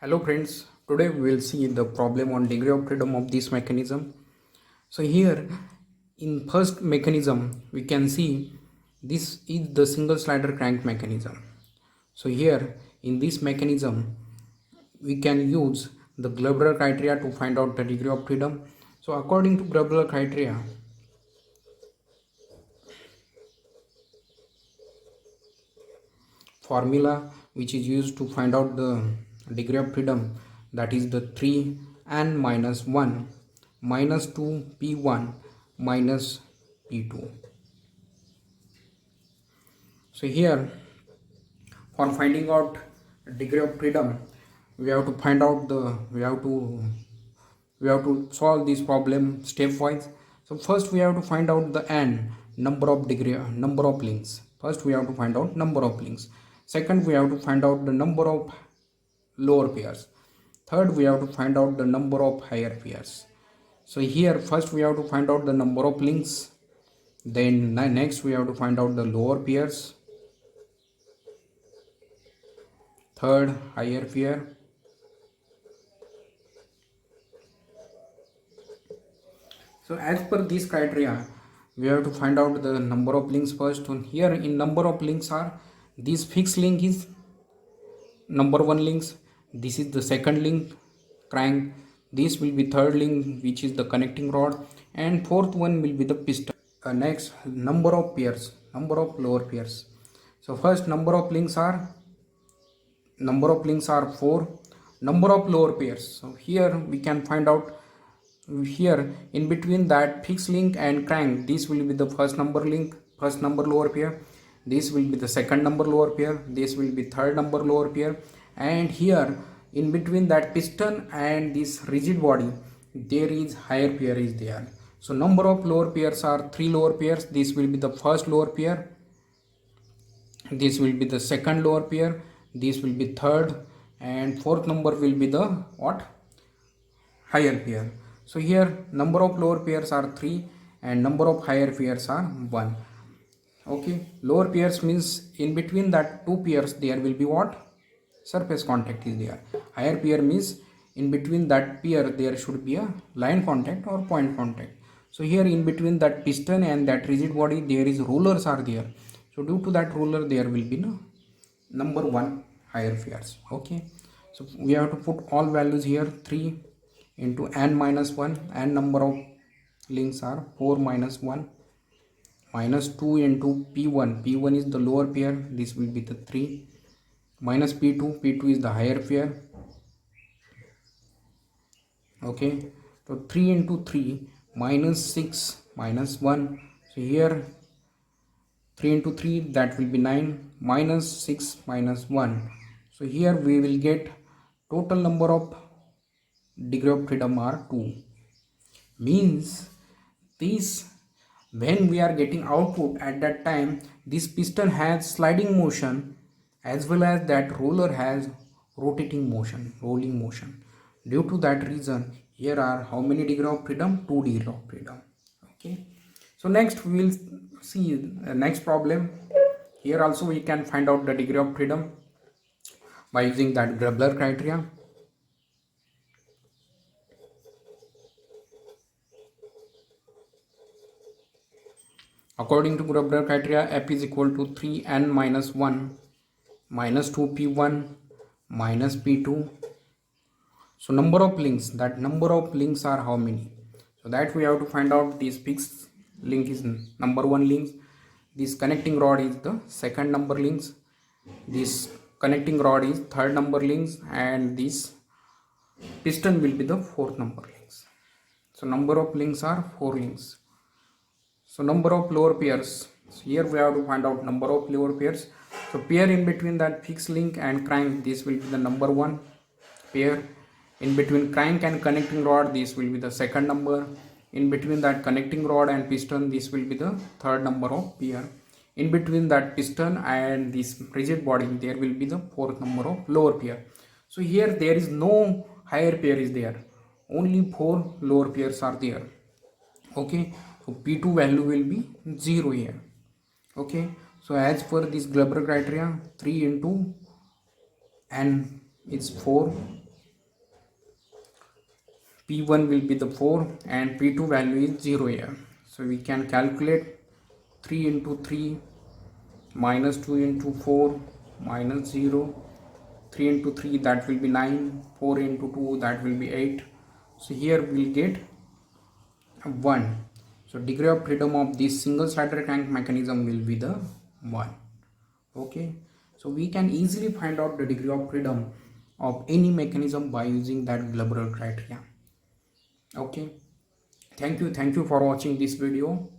Hello friends, today we will see the problem on degree of freedom of this mechanism. So here in first mechanism we can see this is the single slider crank mechanism. So here in this mechanism we can use the Glauber criteria to find out the degree of freedom. So according to Glauber criteria, formula which is used to find out the degree of freedom, that is the 3n minus 1 minus 2 p1 minus p2. So here for finding out degree of freedom we have to find out the we have to solve this problem stepwise. So first we have to find out the n number of links. First we have to find out number of links. Second we have to find out the number of lower pairs. Third we have to find out the number of higher pairs. So here first we have to find out the number of links, then next we have to find out the lower pairs, third higher pair. So as per this criteria we have to find out the number of links first. And here in number of links are this fixed link is number one links, this is the second link crank, this will be third link which is the connecting rod, and fourth one will be the piston. Next number of pairs, number of lower pairs. So first number of links are 4, number of lower pairs. So here we can find out, here in between that fixed link and crank, this will be the first number link, first number lower pair, this will be the second number lower pair, this will be third number lower pair, and here in between that piston and this rigid body there is higher pair is there. So number of lower pairs are 3 lower pairs. This will be the first lower pair, this will be the second lower pair, this will be third, and fourth number will be the what, higher pair. So here number of lower pairs are 3 and number of higher pairs are 1. Okay, lower pairs means in between that two pairs there will be what, surface contact is there. Higher pair means in between that pair there should be a line contact or point contact. So here in between that piston and that rigid body there is rollers are there. So due to that roller there will be no number 1 higher pairs. Okay, so we have to put all values here. 3 into n minus 1, n number of links are 4 minus 1, minus 2 into p1, p1 is the lower pair, this will be the 3, minus p2, p2 is the higher pair. Okay, so 3 into 3 minus 6 minus 1, so here 3 into 3 that will be 9, minus 6 minus 1, so here we will get total number of degree of freedom are 2. Means this, when we are getting output at that time, this piston has sliding motion as well as that roller has rotating motion, rolling motion. Due to that reason here are how many degree of freedom, 2 degree of freedom. Okay, so next we will see the next problem. Here also we can find out the degree of freedom by using that Glauber criteria. According to Glauber criteria, F is equal to 3n minus 1 minus 2p1 minus p2. So number of links, that number of links are how many? So that we have to find out. This fixed link is number 1 links, this connecting rod is the second number links, this connecting rod is third number links, and this piston will be the fourth number links. So number of links are 4 links. So number of lower pairs, so here we have to find out number of lower pairs. So pair in between that fixed link and crank, this will be the number 1 pair. In between crank and connecting rod, this will be the second number. In between that connecting rod and piston, this will be the third number of pair. In between that piston and this rigid body, there will be the fourth number of lower pair. So here there is no higher pair is there, only 4 lower pairs are there. Okay, so p2 value will be 0 here. Okay, so as per this Glauber criteria, 3 into n is 4, P1 will be the 4 and P2 value is 0 here. So we can calculate 3 into 3 minus 2 into 4 minus 0. 3 into 3 that will be 9, 4 into 2 that will be 8. So here we'll get 1. So degree of freedom of this single slider crank mechanism will be the 1. Okay, so we can easily find out the degree of freedom of any mechanism by using that Glauber criteria. Okay, thank you for watching this video.